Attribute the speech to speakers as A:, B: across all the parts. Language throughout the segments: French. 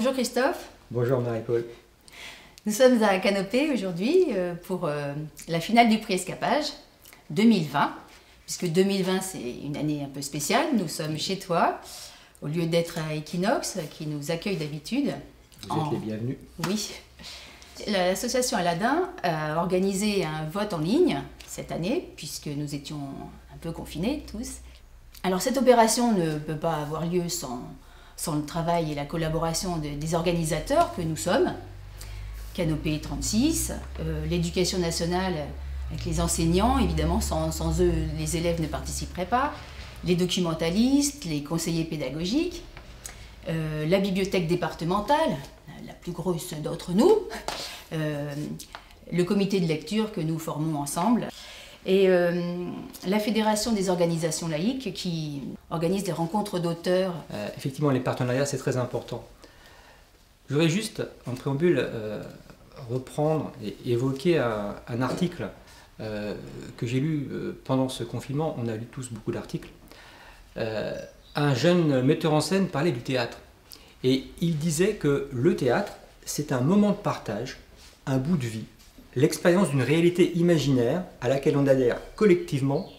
A: Bonjour Christophe.
B: Bonjour Marie-Paul.
A: Nous sommes à Canopée aujourd'hui pour la finale du prix Escapage 2020. Puisque 2020 c'est une année un peu spéciale, nous sommes chez toi, au lieu d'être à Equinox, qui nous accueille d'habitude.
B: Vous êtes les bienvenus.
A: Oui. L'association Aladin a organisé un vote en ligne cette année, puisque nous étions un peu confinés tous. Alors cette opération ne peut pas avoir lieu sans le travail et la collaboration des organisateurs que nous sommes. Canopée 36, l'éducation nationale avec les enseignants, évidemment, sans eux les élèves ne participeraient pas, les documentalistes, les conseillers pédagogiques, la bibliothèque départementale, la plus grosse d'entre nous, le comité de lecture que nous formons ensemble, et la Fédération des organisations laïques qui organise des rencontres d'auteurs.
B: Effectivement, les partenariats, c'est très important. Je voudrais juste, en préambule, reprendre et évoquer un article que j'ai lu pendant ce confinement. On a lu tous beaucoup d'articles. Un jeune metteur en scène parlait du théâtre. Et il disait que le théâtre, c'est un moment de partage, un bout de vie, l'expérience d'une réalité imaginaire à laquelle on adhère collectivement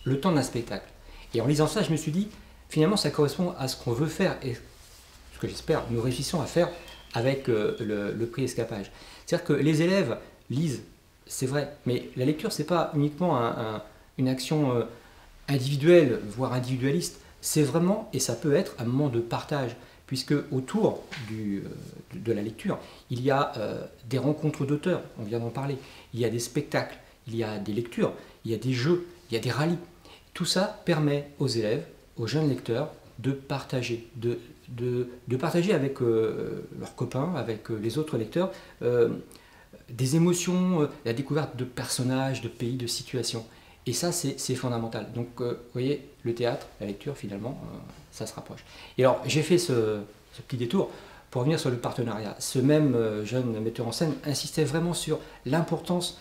B: le temps d'un spectacle. Et en lisant ça, je me suis dit, finalement, ça correspond à ce qu'on veut faire et ce que j'espère nous réussissons à faire avec le prix Escapage. C'est-à-dire que les élèves lisent, c'est vrai, mais la lecture, c'est pas uniquement une action individuelle, voire individualiste. C'est vraiment, et ça peut être, un moment de partage, puisque autour de la lecture, il y a des rencontres d'auteurs, on vient d'en parler, il y a des spectacles, il y a des lectures, il y a des jeux, il y a des rallyes. Tout ça permet aux élèves, aux jeunes lecteurs, de partager, de partager avec leurs copains, avec les autres lecteurs, des émotions, la découverte de personnages, de pays, de situations. Et ça, c'est fondamental. Donc, vous voyez, le théâtre, la lecture, finalement, ça se rapproche. Et alors, j'ai fait ce petit détour pour revenir sur le partenariat. Ce même jeune metteur en scène insistait vraiment sur l'importance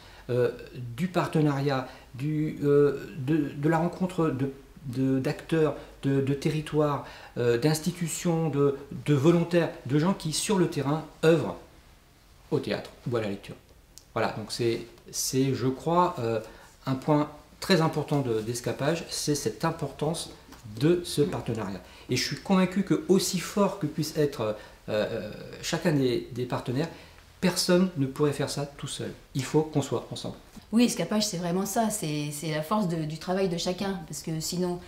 B: du partenariat, de la rencontre d'acteurs, de territoires, d'institutions, de volontaires, de gens qui, sur le terrain, œuvrent au théâtre ou à la lecture. Voilà, donc c'est je crois, un point très important d'Escapage, c'est cette importance de ce partenariat. Et je suis convaincu que aussi fort que puisse être chacun des partenaires, personne ne pourrait faire ça tout seul. Il faut qu'on soit ensemble.
A: Oui, Escapage, c'est vraiment ça, c'est la force du travail de chacun, parce que sinon,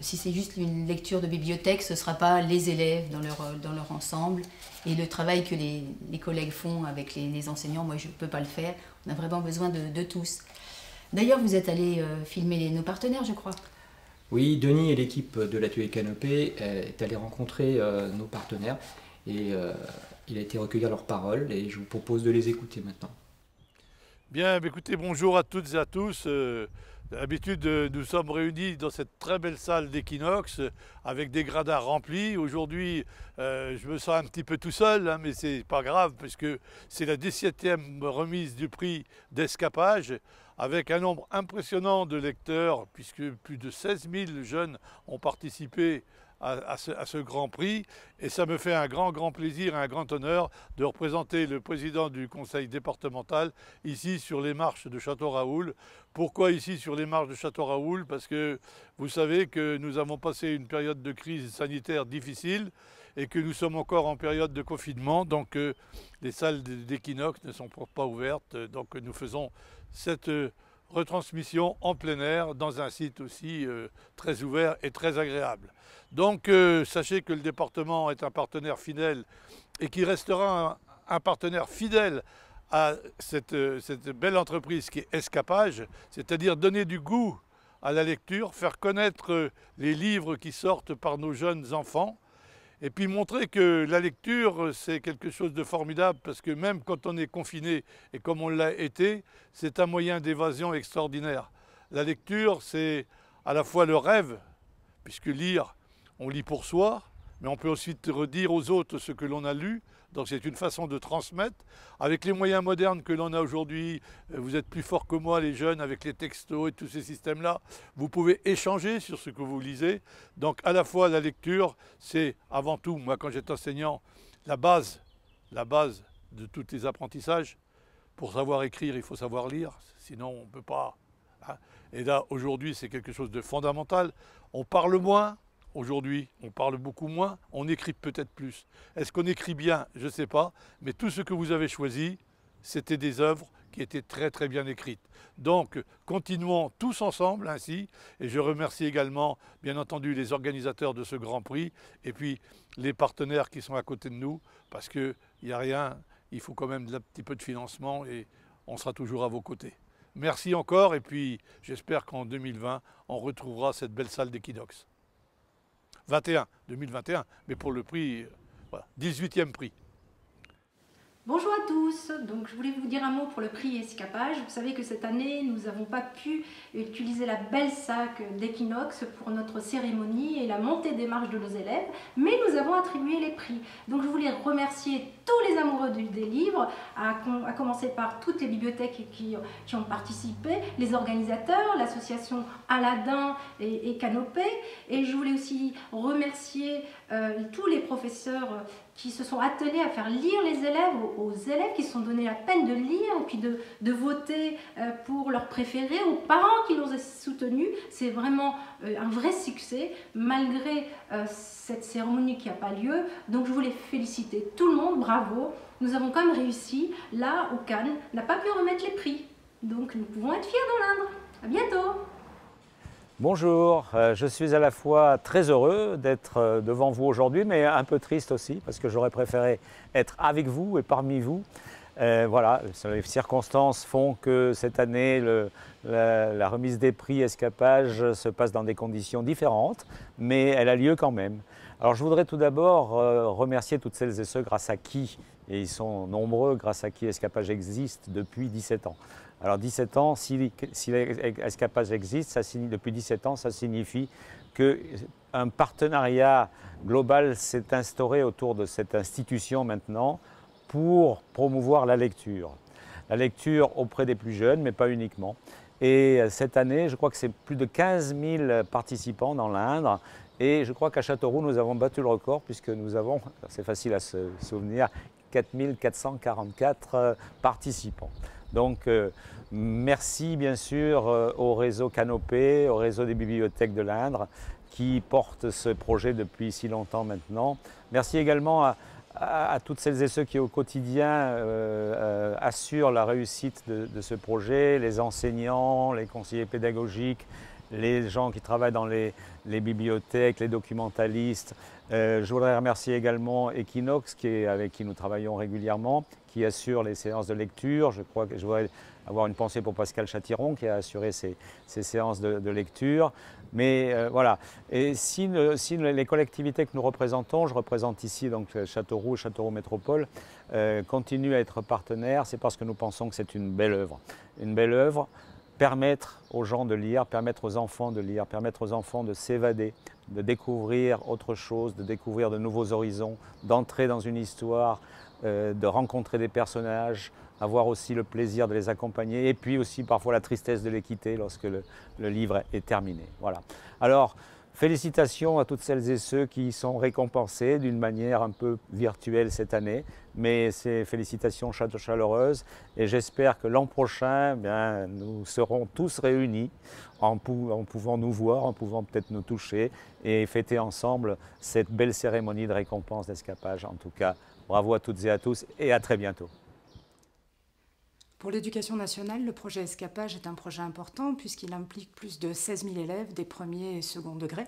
A: si c'est juste une lecture de bibliothèque, ce ne sera pas les élèves dans leur ensemble, et le travail que les collègues font avec les enseignants, moi je ne peux pas le faire, on a vraiment besoin de tous. D'ailleurs, vous êtes allé filmer nos partenaires, je crois.
B: Oui, Denis et l'équipe de l'atelier Canopée est allé rencontrer nos partenaires, et il a été recueillir leurs paroles, et je vous propose de les écouter maintenant.
C: Bien, écoutez, bonjour à toutes et à tous. D'habitude, nous sommes réunis dans cette très belle salle d'Equinox avec des gradins remplis. Aujourd'hui, je me sens un petit peu tout seul, hein, mais c'est pas grave puisque c'est la 17e remise du prix d'Escapage avec un nombre impressionnant de lecteurs puisque plus de 16 000 jeunes ont participé à ce grand prix, et ça me fait un grand plaisir et un grand honneur de représenter le président du conseil départemental ici sur les marches de Château-Raoul. Pourquoi ici sur les marches de Château-Raoul? Parce que vous savez que nous avons passé une période de crise sanitaire difficile et que nous sommes encore en période de confinement, donc les salles d'Equinox ne sont pas ouvertes, donc nous faisons cette retransmission en plein air dans un site aussi très ouvert et très agréable. Donc sachez que le département est un partenaire fidèle et qui restera un partenaire fidèle à cette belle entreprise qui est Escapage, c'est-à-dire donner du goût à la lecture, faire connaître les livres qui sortent par nos jeunes enfants, et puis montrer que la lecture, c'est quelque chose de formidable, parce que même quand on est confiné, et comme on l'a été, c'est un moyen d'évasion extraordinaire. La lecture, c'est à la fois le rêve, puisque lire, on lit pour soi, mais on peut aussi redire aux autres ce que l'on a lu. Donc c'est une façon de transmettre. Avec les moyens modernes que l'on a aujourd'hui, vous êtes plus forts que moi les jeunes avec les textos et tous ces systèmes-là. Vous pouvez échanger sur ce que vous lisez. Donc à la fois la lecture, c'est avant tout, moi quand j'étais enseignant, la base de tous les apprentissages. Pour savoir écrire, il faut savoir lire, sinon on ne peut pas. Hein. Et là, aujourd'hui, c'est quelque chose de fondamental. On parle moins, aujourd'hui, on parle beaucoup moins, on écrit peut-être plus. Est-ce qu'on écrit bien? Je ne sais pas, mais tout ce que vous avez choisi, c'était des œuvres qui étaient très très bien écrites. Donc, continuons tous ensemble ainsi, et je remercie également, bien entendu, les organisateurs de ce Grand Prix, et puis les partenaires qui sont à côté de nous, parce qu'il n'y a rien, il faut quand même un petit peu de financement, et on sera toujours à vos côtés. Merci encore, et puis j'espère qu'en 2020, on retrouvera cette belle salle d'Equinox. 2021, mais pour le prix, voilà, 18e prix.
D: Bonjour à tous, donc je voulais vous dire un mot pour le prix Escapage. Vous savez que cette année, nous n'avons pas pu utiliser la belle salle d'Equinox pour notre cérémonie et la montée des marches de nos élèves, mais nous avons attribué les prix. Donc je voulais remercier tous les amoureux des livres, à commencer par toutes les bibliothèques qui ont participé, les organisateurs, l'association Aladin et Canopé, et je voulais aussi remercier tous les professeurs qui se sont attelés à faire lire les élèves, aux élèves qui se sont donné la peine de lire et puis de voter pour leurs préférés, aux parents qui nous ont soutenus. C'est vraiment un vrai succès malgré cette cérémonie qui n'a pas lieu. Donc je voulais féliciter tout le monde, bravo. Nous avons quand même réussi. Là, au Cannes, on n'a pas pu remettre les prix. Donc nous pouvons être fiers dans l'Indre. À bientôt.
E: Bonjour, je suis à la fois très heureux d'être devant vous aujourd'hui, mais un peu triste aussi, parce que j'aurais préféré être avec vous et parmi vous. Voilà, les circonstances font que cette année, la remise des prix Escapage se passe dans des conditions différentes, mais elle a lieu quand même. Alors je voudrais tout d'abord remercier toutes celles et ceux grâce à qui, et ils sont nombreux, grâce à qui Escapage existe depuis 17 ans. Alors 17 ans, si Escapage existe, depuis 17 ans, ça signifie qu'un partenariat global s'est instauré autour de cette institution maintenant pour promouvoir la lecture. La lecture auprès des plus jeunes, mais pas uniquement. Et cette année, je crois que c'est plus de 15 000 participants dans l'Indre. Et je crois qu'à Châteauroux, nous avons battu le record puisque nous avons, c'est facile à se souvenir, 4 444 participants. Donc, merci bien sûr au réseau Canopé, au réseau des bibliothèques de l'Indre qui porte ce projet depuis si longtemps maintenant. Merci également à toutes celles et ceux qui au quotidien assurent la réussite de ce projet, les enseignants, les conseillers pédagogiques, les gens qui travaillent dans les bibliothèques, les documentalistes. Je voudrais remercier également Equinox, avec qui nous travaillons régulièrement, qui assure les séances de lecture. Je crois que je voudrais avoir une pensée pour Pascal Châtiron, qui a assuré ces séances de lecture. Mais voilà. Et si les collectivités que nous représentons, je représente ici donc Châteauroux et Châteauroux Métropole, continuent à être partenaires, c'est parce que nous pensons que c'est une belle œuvre. Une belle œuvre. Permettre aux gens de lire, permettre aux enfants de lire, permettre aux enfants de s'évader, de découvrir autre chose, de découvrir de nouveaux horizons, d'entrer dans une histoire, de rencontrer des personnages, avoir aussi le plaisir de les accompagner et puis aussi parfois la tristesse de les quitter lorsque le livre est terminé. Voilà. Alors, félicitations à toutes celles et ceux qui sont récompensés d'une manière un peu virtuelle cette année, mais ces félicitations chaleureuses et j'espère que l'an prochain, bien, nous serons tous réunis en pouvant nous voir, en pouvant peut-être nous toucher et fêter ensemble cette belle cérémonie de récompense d'Escapage. En tout cas, bravo à toutes et à tous et à très bientôt.
F: Pour l'éducation nationale, le projet Escapage est un projet important puisqu'il implique plus de 16 000 élèves des premiers et second degrés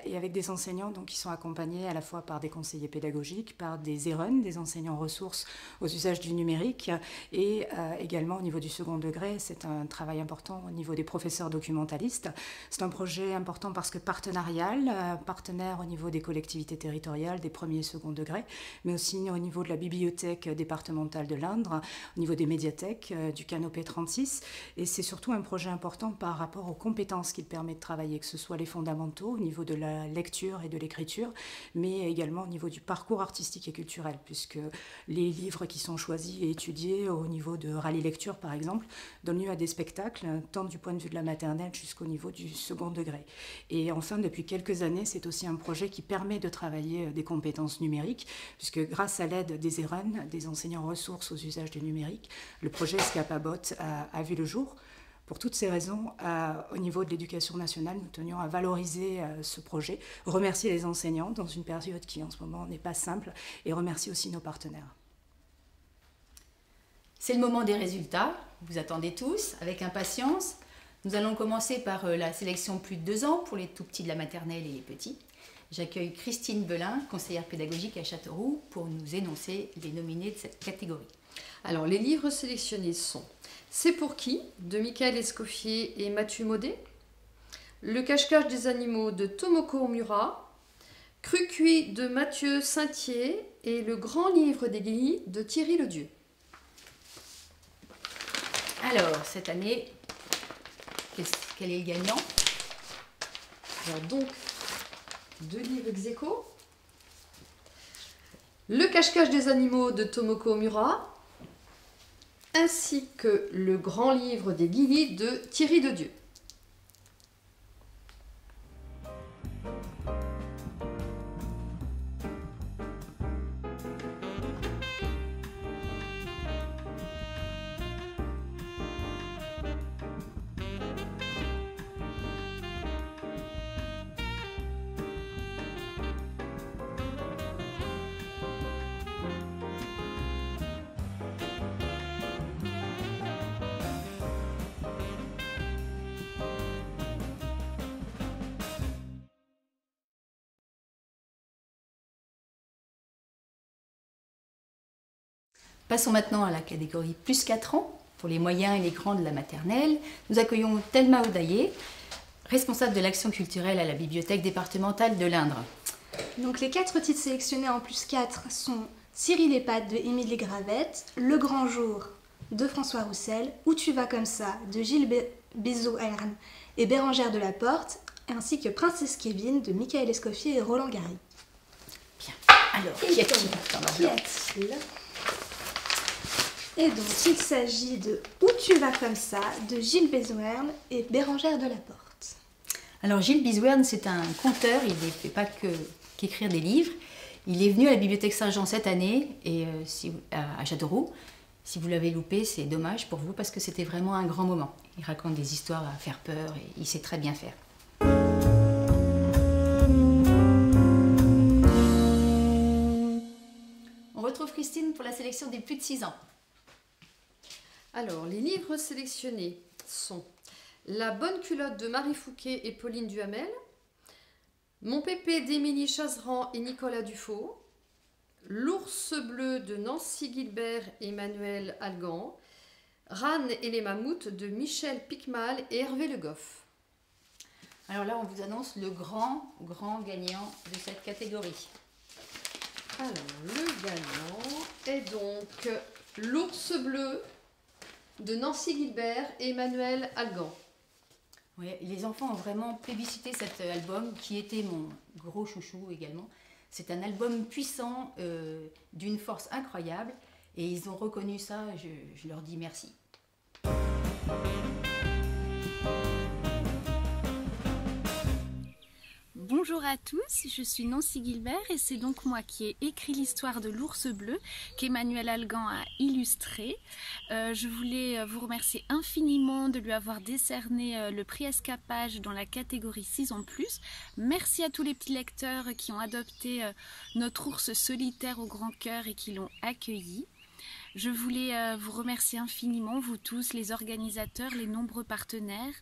F: et avec des enseignants donc, qui sont accompagnés à la fois par des conseillers pédagogiques, par des ERUN, des enseignants ressources aux usages du numérique et également au niveau du second degré, c'est un travail important au niveau des professeurs documentalistes. C'est un projet important parce que partenarial, partenaire au niveau des collectivités territoriales, des premiers et second degrés, mais aussi au niveau de la bibliothèque départementale de l'Indre, au niveau des médiathèques médiathèque du Canopé 36 et c'est surtout un projet important par rapport aux compétences qu'il permet de travailler, que ce soit les fondamentaux au niveau de la lecture et de l'écriture, mais également au niveau du parcours artistique et culturel, puisque les livres qui sont choisis et étudiés au niveau de Rallye Lecture par exemple donnent lieu à des spectacles, tant du point de vue de la maternelle jusqu'au niveau du second degré. Et enfin, depuis quelques années, c'est aussi un projet qui permet de travailler des compétences numériques, puisque grâce à l'aide des ERUN, des enseignants ressources aux usages du numérique, le projet Escapabot a vu le jour. Pour toutes ces raisons, au niveau de l'éducation nationale, nous tenions à valoriser ce projet, remercier les enseignants dans une période qui en ce moment n'est pas simple, et remercier aussi nos partenaires.
A: C'est le moment des résultats, vous attendez tous avec impatience. Nous allons commencer par la sélection plus de 2 ans pour les tout petits de la maternelle et les petits. J'accueille Christine Belin, conseillère pédagogique à Châteauroux, pour nous énoncer les nominés de cette catégorie.
G: Alors, les livres sélectionnés sont C'est pour qui de Michael Escoffier et Mathieu Maudet, Le cache-cache des animaux de Tomoko Omura, Cru cuit de Mathieu Saintier et Le grand livre des guillis de Thierry Ledieu.
A: Alors, cette année, quel est le gagnant?
G: Alors donc, 2 livres ex aequo. Le cache-cache des animaux de Tomoko Omura, ainsi que Le grand livre des guillis de Thierry Ledieu.
A: Passons maintenant à la catégorie plus 4 ans, pour les moyens et les grands de la maternelle. Nous accueillons Thelma Audaillé, responsable de l'action culturelle à la bibliothèque départementale de l'Indre.
H: Donc les 4 titres sélectionnés en plus 4 sont Cyril et Pat de Émilie Gravette, Le grand jour de François Roussel, Où tu vas comme ça de Gilles Bézaud-Herne et Bérangère de la Porte, ainsi que Princesse Kevin de Michael Escoffier et Roland Gary.
A: Bien. Alors, qui a-t-il dans leur
H: Qui
A: blanc?
H: a-t-il? Et donc il s'agit de Où tu vas comme ça de Gilles Bézaud-Herne et Bérangère de la Porte.
A: Alors Gilles Bézaud-Herne, c'est un conteur, il ne fait pas qu'écrire des livres. Il est venu à la bibliothèque Saint-Jean cette année et à Châteauroux. Si vous l'avez loupé, c'est dommage pour vous parce que c'était vraiment un grand moment. Il raconte des histoires à faire peur et il sait très bien faire. On retrouve Christine pour la sélection des plus de 6 ans.
G: Alors, les livres sélectionnés sont La bonne culotte de Marie Fouquet et Pauline Duhamel, Mon pépé d'Émilie Chazeran et Nicolas Dufaux, L'ours bleu de Nancy Gilbert et Emmanuel Algan, Ran et les mammouths de Michel Picmal et Hervé Le Goff.
A: Alors là, on vous annonce le grand gagnant de cette catégorie.
G: Alors, le gagnant est donc L'ours bleu de Nancy Gilbert et Emmanuel Algan.
A: Oui, les enfants ont vraiment plébiscité cet album qui était mon gros chouchou également. C'est un album puissant, d'une force incroyable et ils ont reconnu ça, je leur dis merci.
I: Bonjour à tous, je suis Nancy Gilbert et c'est donc moi qui ai écrit l'histoire de l'ours bleu qu'Emmanuel Algan a illustré. Je voulais vous remercier infiniment de lui avoir décerné le prix Escapage dans la catégorie 6 ans plus. Merci à tous les petits lecteurs qui ont adopté notre ours solitaire au grand cœur et qui l'ont accueilli. Je voulais vous remercier infiniment, vous tous, les organisateurs, les nombreux partenaires,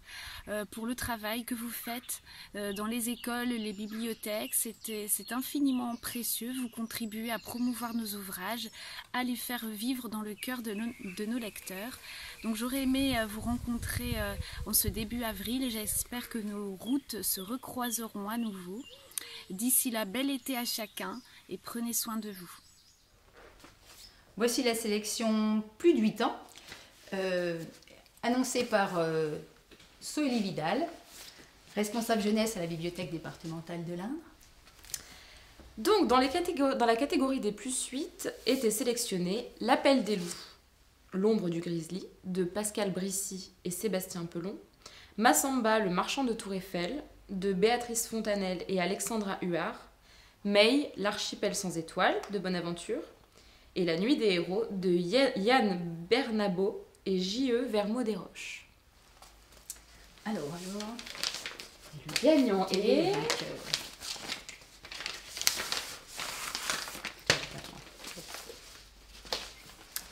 I: pour le travail que vous faites dans les écoles, les bibliothèques. C'est infiniment précieux. Vous contribuez à promouvoir nos ouvrages, à les faire vivre dans le cœur de nos lecteurs. Donc j'aurais aimé vous rencontrer en ce début avril et j'espère que nos routes se recroiseront à nouveau. D'ici là, bel été à chacun et prenez soin de vous.
A: Voici la sélection plus de 8 ans. annoncé par Soélie Vidal, responsable jeunesse à la bibliothèque départementale de l'Indre.
J: Donc, dans la catégorie des plus 8 était sélectionné L'Appel des loups, L'ombre du grizzly, de Pascal Brissy et Sébastien Pelon, Massamba, le marchand de Tour Eiffel, de Béatrice Fontanelle et Alexandra Huard, May, l'archipel sans étoiles, de Bonaventure, et La nuit des héros, de Yann Bernabo et J.E. Vermeau-des-Roches.
A: Alors,
J: le gagnant est...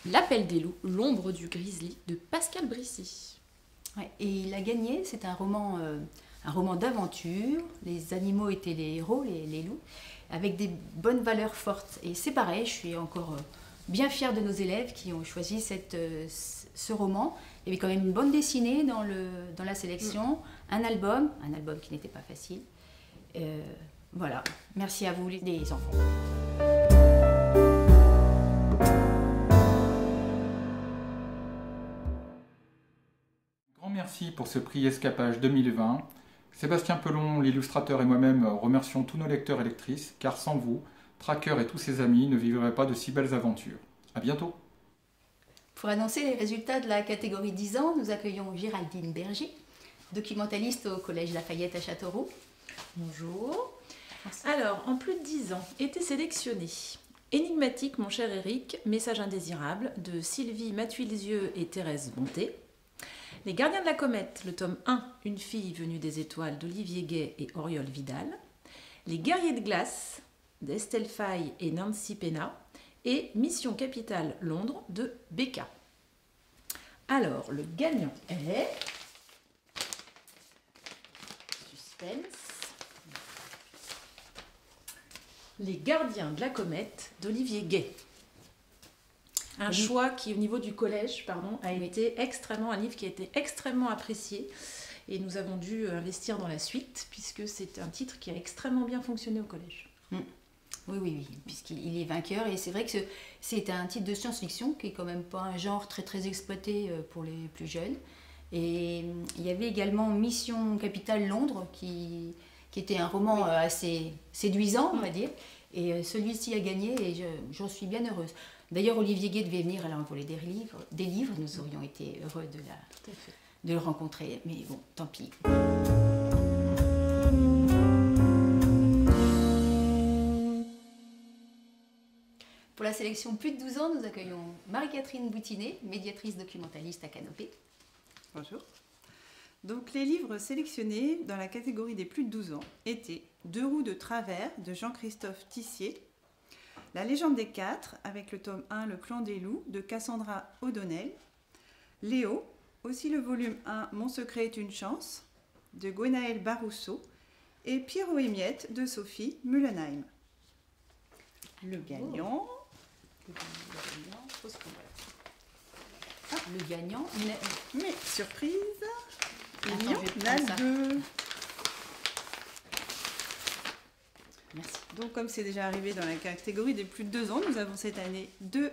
J: L'Appel des loups, L'ombre du grizzly, de Pascal Brissy.
A: Ouais, et il a gagné, c'est un roman d'aventure, les animaux étaient les héros, les loups, avec des bonnes valeurs fortes. Et c'est pareil, je suis encore bien fière de nos élèves qui ont choisi ce roman. Il y avait quand même une bonne dessinée dans la sélection, un album qui n'était pas facile. Voilà, merci à vous les enfants.
K: Merci pour ce prix Escapage 2020. Sébastien Pelon, l'illustrateur et moi-même remercions tous nos lecteurs et lectrices, car sans vous, Tracker et tous ses amis ne vivraient pas de si belles aventures. À bientôt.
A: Pour annoncer les résultats de la catégorie 10 ans, nous accueillons Géraldine Berger, documentaliste au Collège Lafayette à Châteauroux.
L: Bonjour. Alors, en plus de 10 ans, était sélectionné Énigmatique, mon cher Eric, Message indésirable, de Sylvie Matuilzieux et Thérèse Bonté. Les Gardiens de la Comète, le tome 1, Une fille venue des étoiles, d'Olivier Gay et Auriol Vidal. Les Guerriers de glace, d'Estelle Faye et Nancy Pena. Et Mission Capitale Londres, de Becca. Alors, le gagnant est... Suspense. Les Gardiens de la Comète, d'Olivier Gay. Un choix qui, au niveau du collège, a été un livre qui a été extrêmement apprécié. Et nous avons dû investir dans la suite, puisque c'est un titre qui a extrêmement bien fonctionné au collège.
A: Oui, puisqu'il est vainqueur. Et c'est vrai que c'est un titre de science-fiction qui est quand même pas un genre très très exploité pour les plus jeunes. Et il y avait également Mission Capitale Londres, qui était un roman assez séduisant, on va dire. Et celui-ci a gagné et j'en suis bien heureuse. D'ailleurs, Olivier Gay devait venir à l'envolée des livres. Nous aurions été heureux de le rencontrer. Mais bon, tant pis. Pour la sélection plus de 12 ans, nous accueillons Marie-Catherine Boutinet, médiatrice documentaliste à Canopée.
M: Bonjour. Donc, les livres sélectionnés dans la catégorie des plus de 12 ans étaient Deux roues de travers de Jean-Christophe Tissier, La légende des quatre, avec le tome 1 Le clan des loups de Cassandra O'Donnell, Léo, aussi le volume 1 Mon secret est une chance de Gwenaëlle Barousseau et Pierrot et Miette de Sophie Mullenheim. Le gagnant...
A: Le gagnant,
M: mais surprise, il y en a deux.
A: Merci.
M: Donc, comme c'est déjà arrivé dans la catégorie des plus de 2 ans, nous avons cette année 2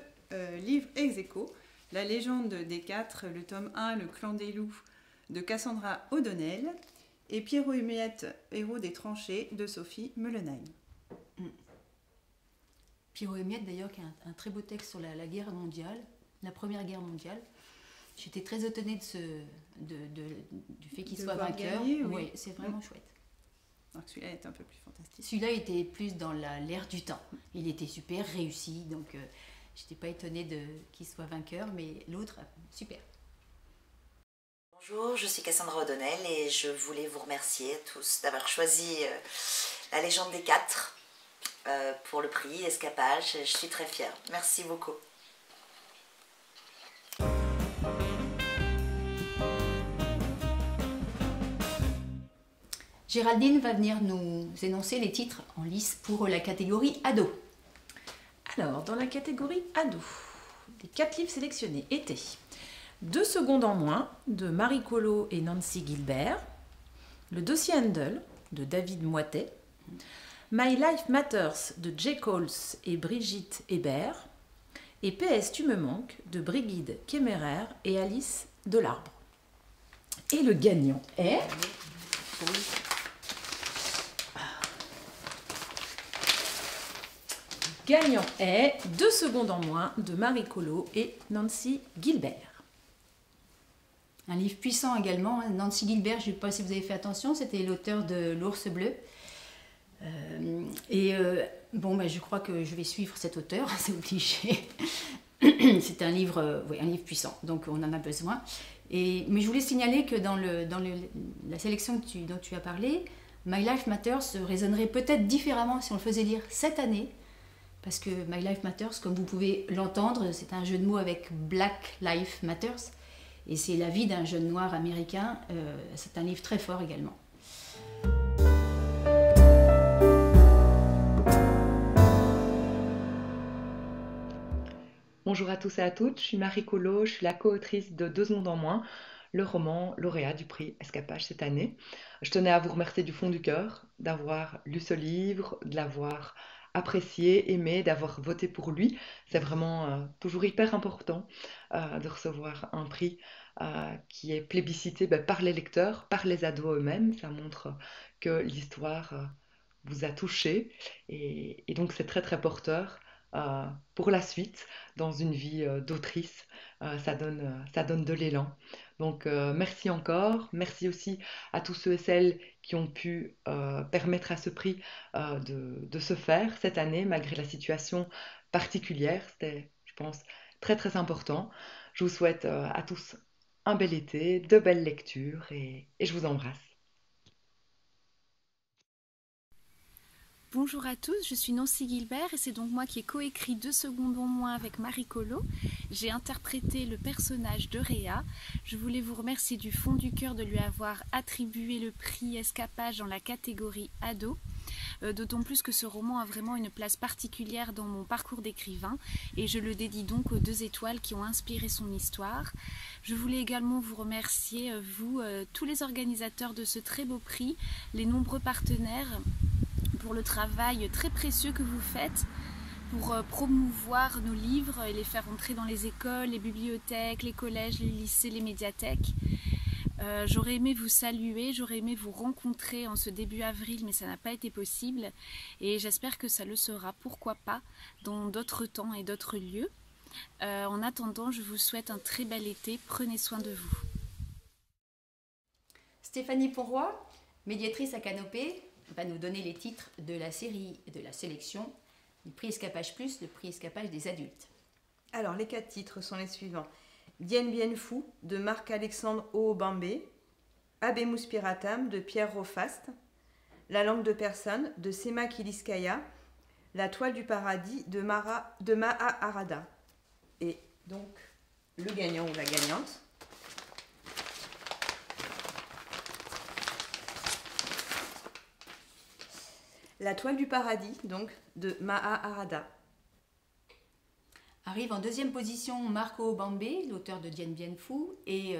M: livres ex aequo. La légende des quatre, le tome 1, Le clan des loups de Cassandra O'Donnell et Pierrot et Miette, héros des tranchées de Sophie Mullenheim.
A: Pierrot et Miette, d'ailleurs, qui a un très beau texte sur la guerre mondiale, la Première Guerre mondiale. J'étais très étonnée du fait qu'il soit vainqueur. Oui, c'est vraiment chouette.
M: Donc celui-là est un peu plus fantastique.
A: Celui-là était plus dans l'air du temps. Il était super réussi, donc je n'étais pas étonnée qu'il soit vainqueur, mais l'autre, super.
N: Bonjour, je suis Cassandra O'Donnell et je voulais vous remercier tous d'avoir choisi La légende des quatre pour le prix Escapage. Je suis très fière. Merci beaucoup.
A: Géraldine va venir nous énoncer les titres en lice pour la catégorie ado.
L: Alors, dans la catégorie ado, les 4 livres sélectionnés étaient 2 secondes en moins de Marie Collot et Nancy Gilbert, Le dossier Handel de David Moitet, My Life Matters de Jay Coles et Brigitte Hébert, et PS Tu me manques de Brigide Kéméraire et Alice Delarbre. Et le gagnant est... Gagnant est 2 secondes en moins de Marie Collot et Nancy Gilbert.
A: Un livre puissant également. Nancy Gilbert, je ne sais pas si vous avez fait attention, c'était l'auteur de L'Ours bleu. Je crois que je vais suivre cet auteur, c'est obligé. C'est un livre puissant, donc on en a besoin. Mais je voulais signaler que dans la sélection dont tu as parlé, My Life Matters résonnerait peut-être différemment si on le faisait lire cette année. Parce que My Life Matters, comme vous pouvez l'entendre, c'est un jeu de mots avec Black Lives Matters. Et c'est la vie d'un jeune noir américain. C'est un livre très fort également.
O: Bonjour à tous et à toutes, je suis Marie Collot, je suis la co-autrice de 2 secondes en moins, le roman lauréat du prix Escapage cette année. Je tenais à vous remercier du fond du cœur d'avoir lu ce livre, de l'avoir apprécié, aimé, d'avoir voté pour lui. C'est vraiment toujours hyper important de recevoir un prix qui est plébiscité par les lecteurs, par les ados eux-mêmes. Ça montre que l'histoire vous a touché et donc c'est très très porteur pour la suite dans une vie d'autrice. Ça donne de l'élan. Donc merci encore, merci aussi à tous ceux et celles qui ont pu permettre à ce prix de se faire cette année malgré la situation particulière. C'était, je pense, très très important. Je vous souhaite à tous un bel été, de belles lectures et je vous embrasse.
I: Bonjour à tous, je suis Nancy Gilbert et c'est donc moi qui ai coécrit 2 secondes en moins avec Marie Collot. J'ai interprété le personnage de Réa. Je voulais vous remercier du fond du cœur de lui avoir attribué le prix Escapage dans la catégorie ado. D'autant plus que ce roman a vraiment une place particulière dans mon parcours d'écrivain et je le dédie donc aux 2 étoiles qui ont inspiré son histoire. Je voulais également vous remercier, vous, tous les organisateurs de ce très beau prix, les nombreux partenaires, pour le travail très précieux que vous faites pour promouvoir nos livres et les faire entrer dans les écoles, les bibliothèques, les collèges, les lycées, les médiathèques. J'aurais aimé vous saluer, j'aurais aimé vous rencontrer en ce début avril, mais ça n'a pas été possible. Et j'espère que ça le sera, pourquoi pas, dans d'autres temps et d'autres lieux. En attendant, je vous souhaite un très bel été. Prenez soin de vous.
A: Stéphanie Ponroy, médiatrice à Canopée, va nous donner les titres de la série de la sélection du prix Escapage Plus, le prix Escapage des adultes.
P: Alors, les 4 titres sont les suivants. Dien Bien Phu de Marc-Alexandre Oobambé, Habemus Piratam de Pierre Rofast, La langue de personne de Sema Kiliskaya, La toile du paradis de Maha Arada. Et donc, le gagnant ou la gagnante. La toile du paradis, donc, de Maha Arada.
A: Arrive en 2e position Marco Bambé, l'auteur de Dien Bien Phu, et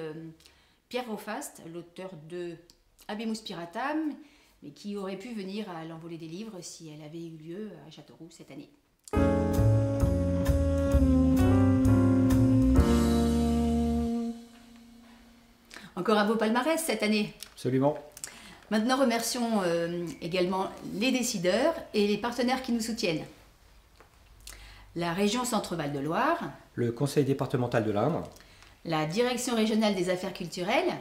A: Pierre Rofast, l'auteur de Habemus Piratam, mais qui aurait pu venir à l'envolée des livres si elle avait eu lieu à Châteauroux cette année. Encore un beau palmarès cette année.
B: Absolument.
A: Maintenant, remercions également les décideurs et les partenaires qui nous soutiennent. La région Centre-Val de Loire,
B: le conseil départemental de l'Indre,
A: la direction régionale des affaires culturelles,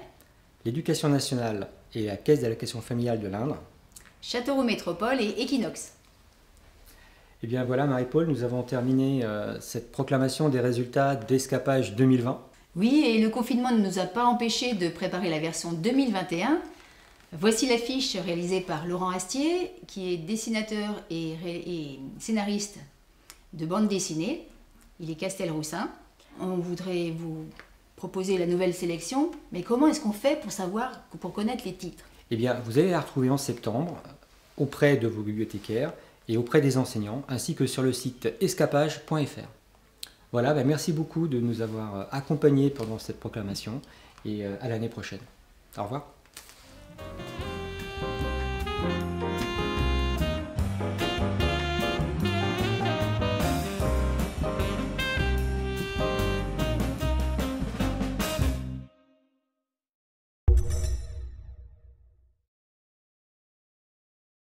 B: l'éducation nationale et la caisse d'allocation familiale de l'Indre,
A: Châteauroux Métropole et Equinox.
B: Et bien voilà Marie-Paul, nous avons terminé cette proclamation des résultats d'Escapage 2020.
A: Oui, et le confinement ne nous a pas empêché de préparer la version 2021. Voici l'affiche réalisée par Laurent Astier, qui est dessinateur et scénariste de bande dessinée. Il est Castelroussin. On voudrait vous proposer la nouvelle sélection, mais comment est-ce qu'on fait pour connaître les titres?
B: Eh bien, vous allez la retrouver en septembre auprès de vos bibliothécaires et auprès des enseignants, ainsi que sur le site escapage.fr. Voilà, merci beaucoup de nous avoir accompagnés pendant cette proclamation et à l'année prochaine. Au revoir.